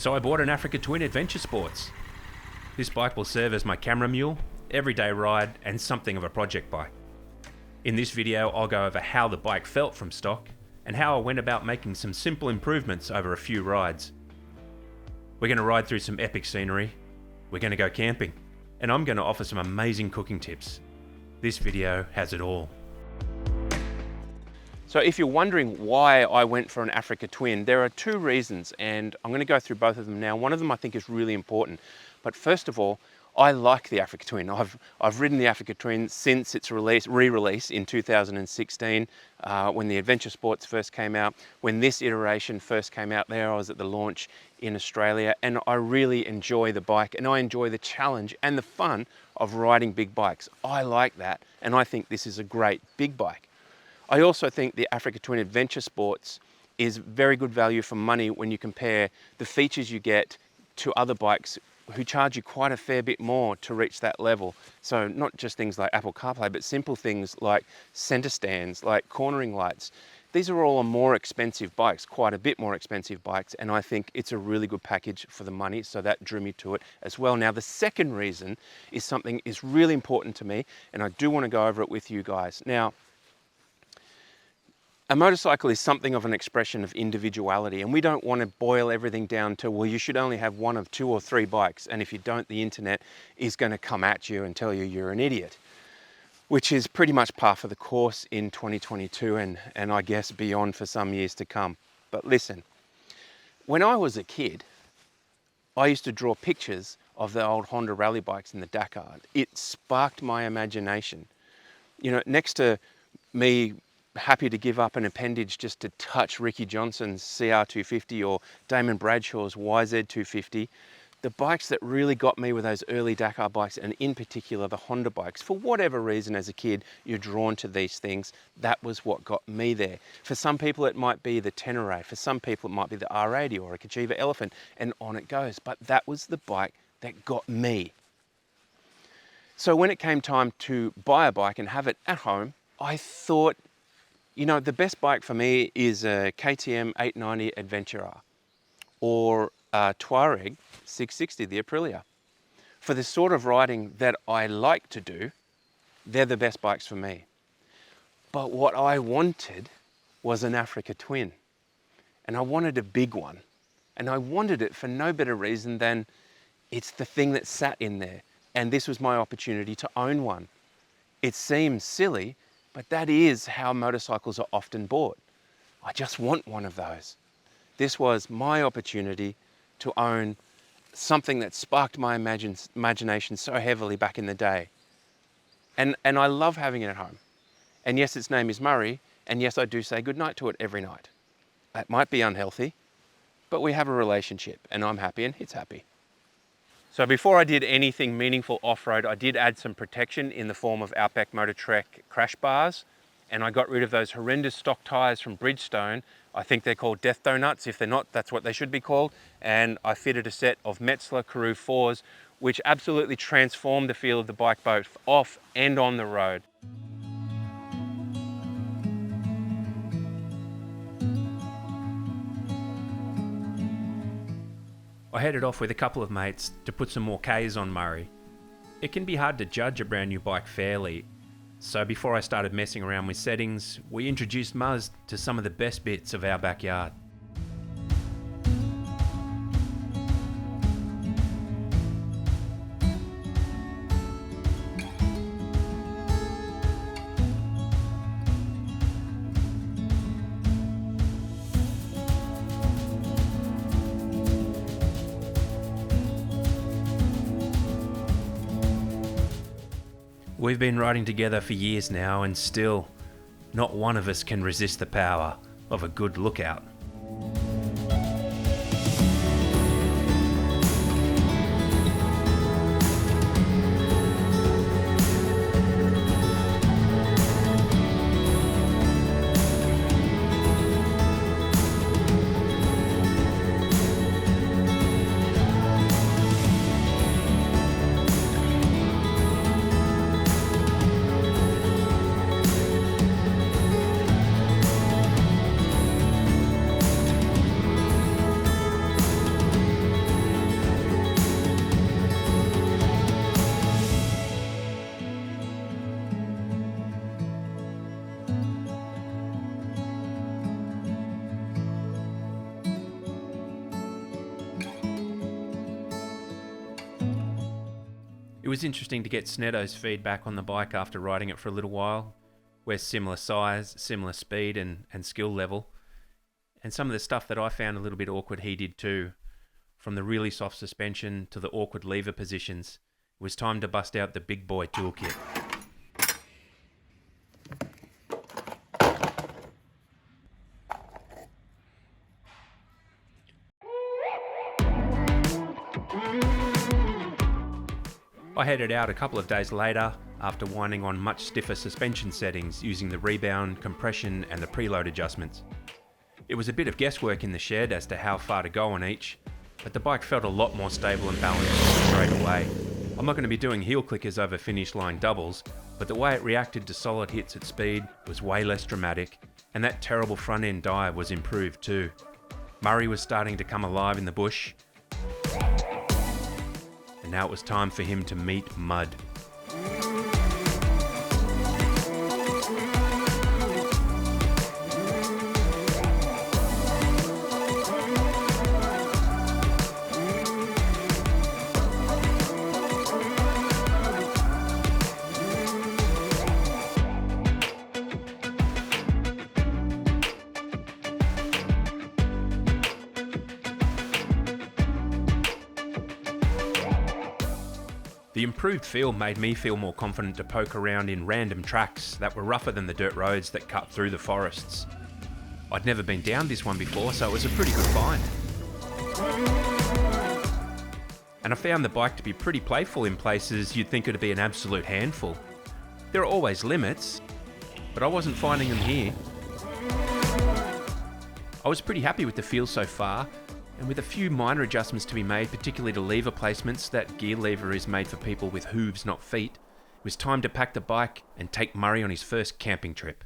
So I bought an Africa Twin Adventure Sports. This bike will serve as my camera mule, everyday ride, and something of a project bike. In this video, I'll go over how the bike felt from stock and how I went about making some simple improvements over a few rides. We're going to ride through some epic scenery, we're going to go camping, and I'm going to offer some amazing cooking tips. This video has it all. So if you're wondering why I went for an Africa Twin, there are two reasons, and I'm going to go through both of them now. One of them I think is really important, but first of all, I like the Africa Twin. I've ridden the Africa Twin since its re-release in 2016, when the Adventure Sports first came out. When this iteration first came out there, I was at the launch in Australia, and I really enjoy the bike, and I enjoy the challenge and the fun of riding big bikes. I like that, and I think this is a great big bike. I also think the Africa Twin Adventure Sports is very good value for money when you compare the features you get to other bikes who charge you quite a fair bit more to reach that level. So not just things like Apple CarPlay, but simple things like center stands, like cornering lights. These are all more expensive bikes, quite a bit more expensive bikes, and I think it's a really good package for the money, so that drew me to it as well. Now, the second reason is something is really important to me, and I do want to go over it with you guys. Now, a motorcycle is something of an expression of individuality, and we don't want to boil everything down to, well, you should only have one of two or three bikes, and if you don't, the internet is going to come at you and tell you you're an idiot, which is pretty much par for the course in 2022 and I guess beyond for some years to come. But listen, when I was a kid, I used to draw pictures of the old Honda rally bikes in the Dakar. It sparked my imagination. You know, next to me happy to give up an appendage just to touch Ricky Johnson's CR250 or Damon Bradshaw's YZ250, the bikes that really got me were those early Dakar bikes, and in particular the Honda bikes. For whatever reason as a kid, you're drawn to these things. That was what got me there. For some people it might be the Tenere, for some people it might be the R80 or a Kachiva Elephant, and on it goes. But that was the bike that got me. So when it came time to buy a bike and have it at home, I thought, you know, the best bike for me is a KTM 890 Adventurer or a Touareg 660, the Aprilia. For the sort of riding that I like to do, they're the best bikes for me. But what I wanted was an Africa Twin, and I wanted a big one, and I wanted it for no better reason than it's the thing that sat in there, and this was my opportunity to own one. It seems silly, but that is how motorcycles are often bought. I just want one of those. This was my opportunity to own something that sparked my imagination so heavily back in the day. And I love having it at home. And yes, its name is Murray, and yes, I do say goodnight to it every night. That might be unhealthy, but we have a relationship, and I'm happy and it's happy. So before I did anything meaningful off-road, I did add some protection in the form of Outback Motor Trek crash bars, and I got rid of those horrendous stock tires from Bridgestone. I think they're called Death Donuts. If they're not, that's what they should be called. And I fitted a set of Metzler Karoo 4s, which absolutely transformed the feel of the bike both off and on the road. I headed off with a couple of mates to put some more Ks on Murray. It can be hard to judge a brand new bike fairly, so before I started messing around with settings, we introduced Muzz to some of the best bits of our backyard. We've been riding together for years now, and still, not one of us can resist the power of a good lookout. It was interesting to get Sneddo's feedback on the bike after riding it for a little while. We're similar size, similar speed and skill level. And some of the stuff that I found a little bit awkward he did too. From the really soft suspension to the awkward lever positions. It was time to bust out the big boy toolkit. I headed out a couple of days later after winding on much stiffer suspension settings using the rebound, compression and the preload adjustments. It was a bit of guesswork in the shed as to how far to go on each, but the bike felt a lot more stable and balanced straight away. I'm not going to be doing heel clickers over finish line doubles, but the way it reacted to solid hits at speed was way less dramatic, and that terrible front end dive was improved too. Murray was starting to come alive in the bush, and now it was time for him to meet mud. The improved feel made me feel more confident to poke around in random tracks that were rougher than the dirt roads that cut through the forests. I'd never been down this one before, so it was a pretty good find. And I found the bike to be pretty playful in places you'd think it'd be an absolute handful. There are always limits, but I wasn't finding them here. I was pretty happy with the feel so far, and with a few minor adjustments to be made, particularly to lever placements. That gear lever is made for people with hooves, not feet. It was time to pack the bike and take Murray on his first camping trip.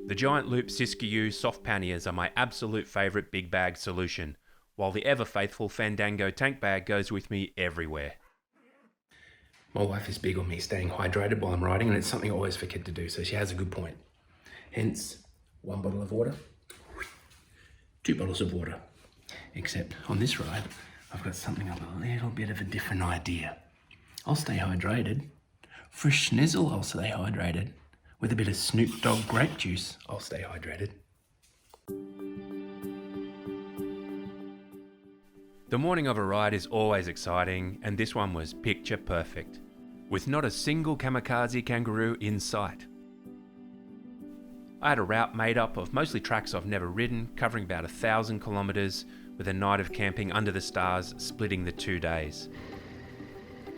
The Giant Loop Siskiyou soft panniers are my absolute favourite big bag solution, while the ever-faithful Fandango tank bag goes with me everywhere. My wife is big on me staying hydrated while I'm riding, and it's something I always forget to do, so she has a good point. Hence, 1 bottle of water, 2 bottles of water. Except on this ride, I've got something of a little bit of a different idea. I'll stay hydrated. For schnizzle, I'll stay hydrated. With a bit of Snoop Dogg grape juice, I'll stay hydrated. The morning of a ride is always exciting, and this one was picture perfect, with not a single kamikaze kangaroo in sight. I had a route made up of mostly tracks I've never ridden, covering about 1,000 kilometres, with a night of camping under the stars splitting the 2 days.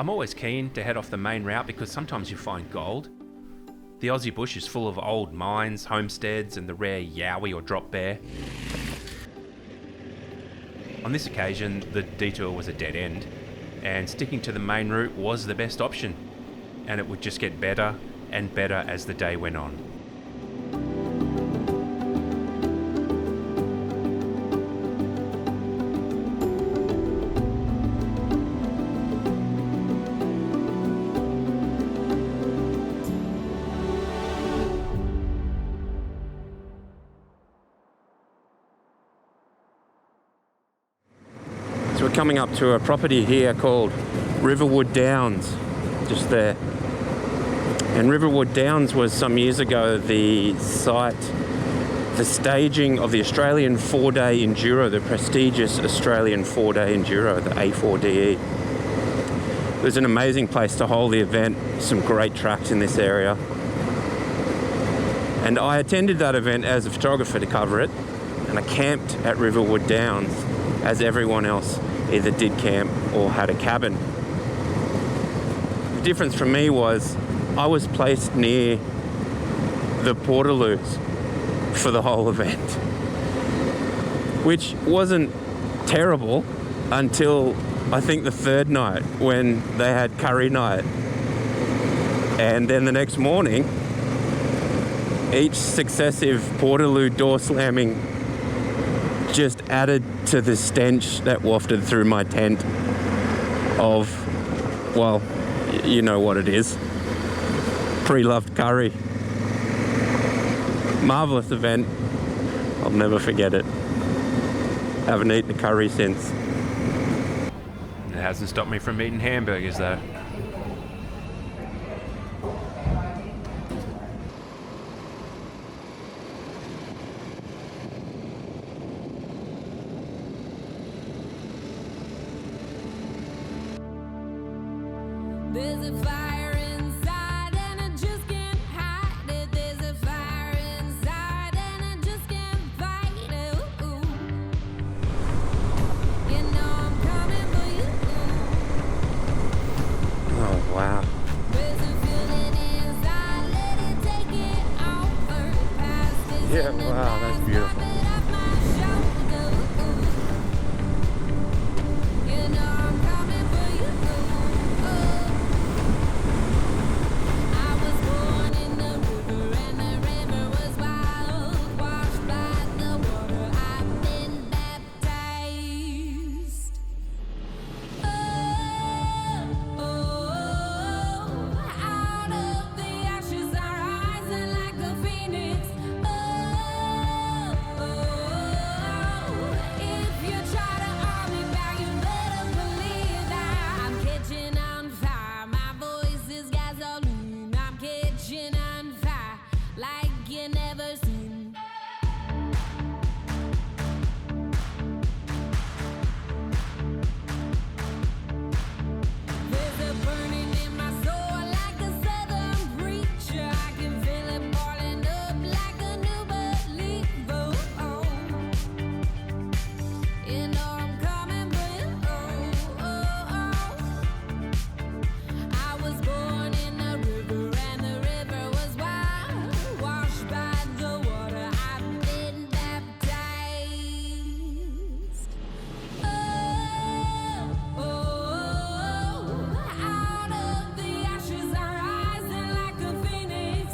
I'm always keen to head off the main route because sometimes you find gold. The Aussie bush is full of old mines, homesteads and the rare yowie or drop bear. On this occasion, the detour was a dead end, and sticking to the main route was the best option, and it would just get better and better as the day went on. So we're coming up to a property here called Riverwood Downs, just there. And Riverwood Downs was some years ago the site, the staging of the Australian 4-day Enduro, the prestigious Australian 4-day Enduro, the A4DE. It was an amazing place to hold the event, some great tracks in this area. And I attended that event as a photographer to cover it, and I camped at Riverwood Downs as everyone else either did camp or had a cabin. The difference for me was I was placed near the Portaloos for the whole event, which wasn't terrible until I think the third night when they had curry night. And then the next morning, each successive Portaloo door slamming just added to the stench that wafted through my tent of, well, you know what it is. Pre-loved curry. Marvellous event. I'll never forget it. Haven't eaten a curry since. It hasn't stopped me from eating hamburgers though. There's a fire inside and I just can't hide it. There's a fire inside and I just can't fight it. Ooh. You know I'm coming for you. Oh wow. There's a feeling inside, let it take it over. Past is Yeah, in the wow, that's past, beautiful. drop it off my shoulder. You know I'm coming for you. I was born in the river and the river was wild, washed by the water. I've been baptized. Oh, out of the ashes I'm rising like a phoenix. If you try to arm me back, you better believe that I'm catching on fire. My voice is gasoline. I'm catching on fire like you never seen. There's a burning in my soul like a southern preacher. I can feel it boiling up like a new believer. You know I'm coming for you. I was born in the river and the river was wild, washed by the water. I've been baptized. Out of the ashes I'm rising like a phoenix.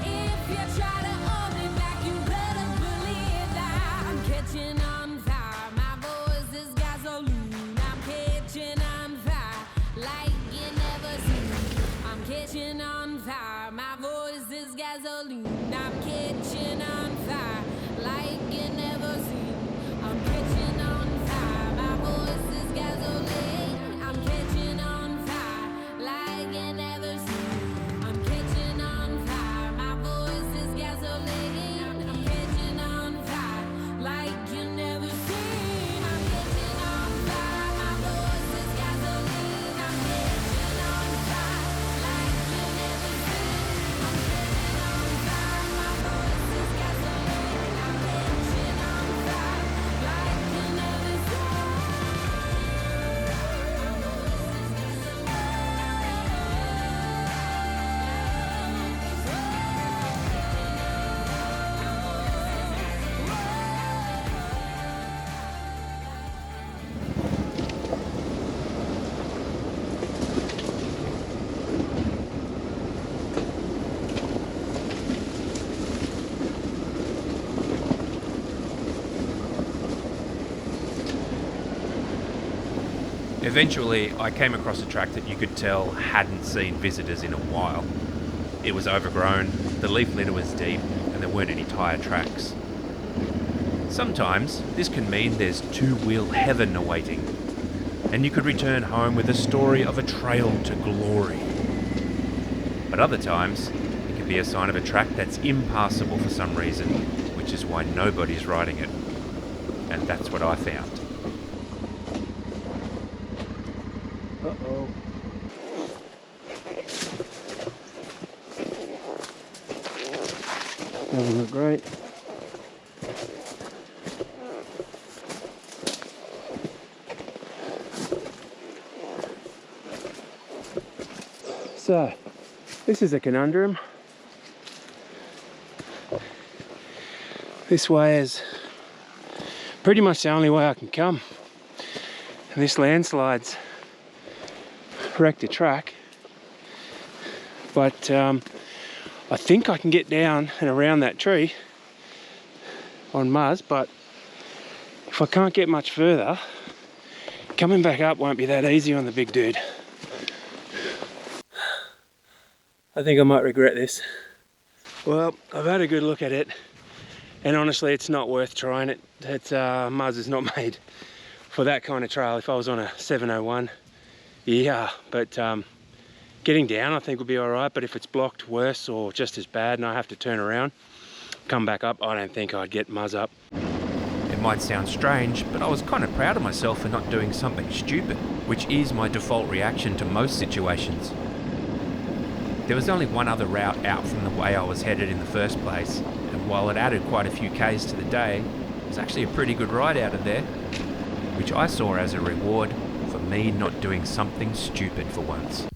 If you try to hold me back, you better believe that I'm catching on fire. My voice is gasoline. I'm catching on fire like you never seen. I'm catching on fire. My voice is gasoline. I'm catching on fire like you never seen. I'm catching on fire. My voice is gasoline. I'm catching on fire like you never seen. I'm catching on fire. My voice is gasoline. I'm catching on fire like you never seen. I'm catching on fire. My voice is gasoline. I'm catching on fire like you never seen. I'm catching on fire. My voice is gasoline. I'm catching on fire like you never seen. Eventually, I came across a track that you could tell hadn't seen visitors in a while. It was overgrown, the leaf litter was deep, and there weren't any tyre tracks. Sometimes, this can mean there's two-wheel heaven awaiting, and you could return home with a story of a trail to glory. But other times, it can be a sign of a track that's impassable for some reason, which is why nobody's riding it. And that's what I found. Uh-oh. Doesn't look great. So, this is a conundrum. This way is pretty much the only way I can come. And this landslide's wrecked the track. But I think I can get down and around that tree on Muzz, but if I can't get much further, coming back up won't be that easy on the big dude. I think I might regret this. Well, I've had a good look at it, And honestly, it's not worth trying it. Muzz is not made for that kind of trail. If I was on a 701, yeah, but getting down I think would be all right, but if it's blocked, worse or just as bad and I have to turn around, come back up, I don't think I'd get Muzz up. It might sound strange, but I was kind of proud of myself for not doing something stupid, which is my default reaction to most situations. There was only one other route out from the way I was headed in the first place, and while it added quite a few Ks to the day, it was actually a pretty good ride out of there, which I saw as a reward for me not doing something stupid for once.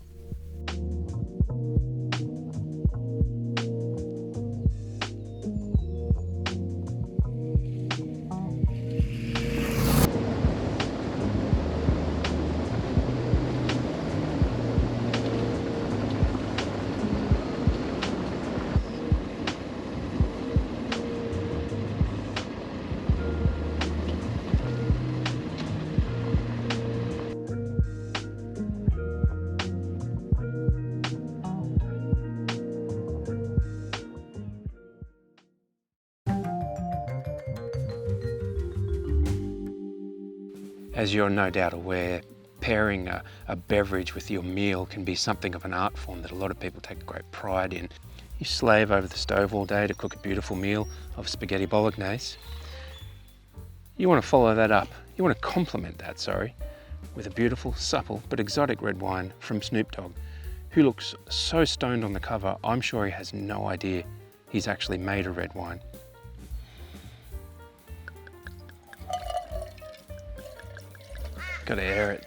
As you're no doubt aware, pairing a beverage with your meal can be something of an art form that a lot of people take great pride in. You slave over the stove all day to cook a beautiful meal of spaghetti bolognese. You want to follow that up, you want to complement that, with a beautiful, supple but exotic red wine from Snoop Dogg, who looks so stoned on the cover, I'm sure he has no idea he's actually made a red wine. Gotta air it.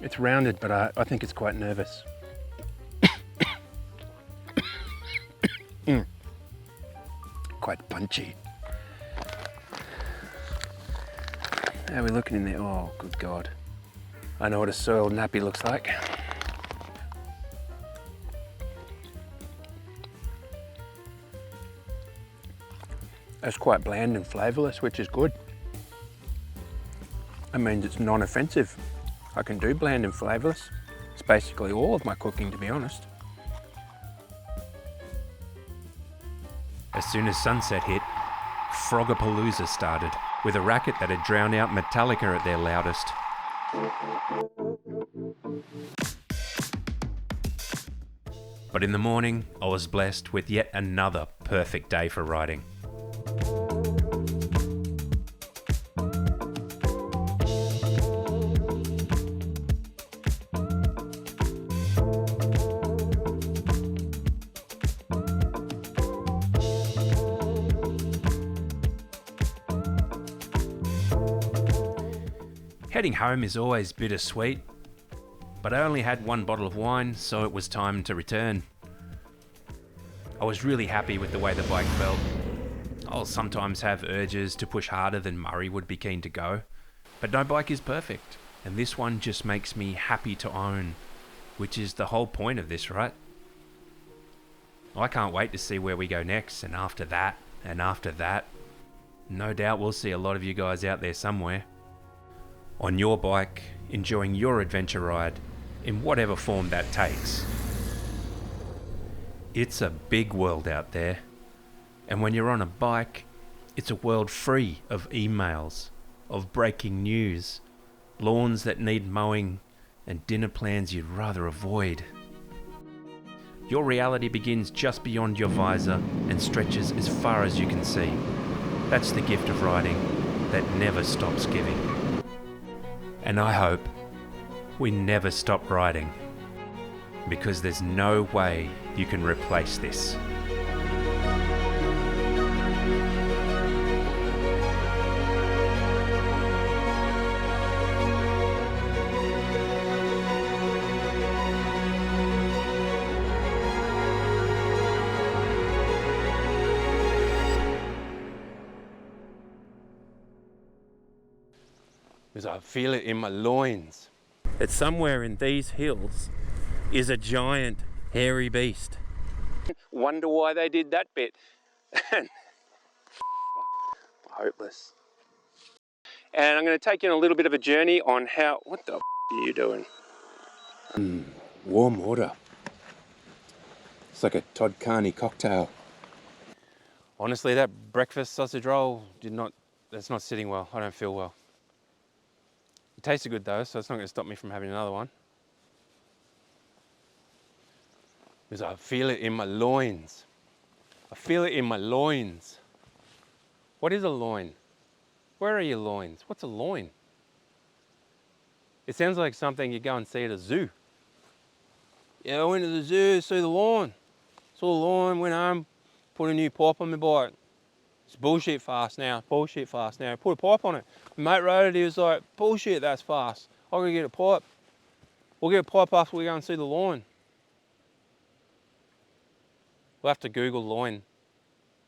It's rounded, but I think it's quite nervous. Quite punchy. How are we looking in there? Oh, good God. I know what a soiled nappy looks like. It's quite bland and flavourless, which is good. That means it's non-offensive. I can do bland and flavourless. It's basically all of my cooking, to be honest. As soon as sunset hit, Frogapalooza started, with a racket that had drowned out Metallica at their loudest. But in the morning, I was blessed with yet another perfect day for riding. Heading home is always bittersweet, but I only had one bottle of wine, so it was time to return. I was really happy with the way the bike felt. I'll sometimes have urges to push harder than Murray would be keen to go, but no bike is perfect, and this one just makes me happy to own, which is the whole point of this, right? I can't wait to see where we go next, and after that, and after that. No doubt we'll see a lot of you guys out there somewhere. On your bike, enjoying your adventure ride, in whatever form that takes. It's a big world out there, and when you're on a bike, it's a world free of emails, of breaking news, lawns that need mowing, and dinner plans you'd rather avoid. Your reality begins just beyond your visor and stretches as far as you can see. That's the gift of riding that never stops giving. And I hope we never stop riding, because there's no way you can replace this. Because I feel it in my loins. That somewhere in these hills is a giant hairy beast. Wonder why they did that bit. Hopeless. And I'm going to take you on a little bit of a journey on how... What the are you doing? Warm water. It's like a Todd Carney cocktail. Honestly, that breakfast sausage roll that's not sitting well. I don't feel well. It tasted good though, so it's not going to stop me from having another one. Because I feel it in my loins. I feel it in my loins. What is a loin? Where are your loins? What's a loin? It sounds like something you go and see at a zoo. Yeah, I went to the zoo, see the lion. Saw the lion, went home, put a new pipe on my bike. It's bullshit fast now, bullshit fast now. Put a pipe on it. My mate rode it, he was like, bullshit, that's fast. I'm gonna get a pipe. We'll get a pipe after we go and see the lion. We'll have to Google loin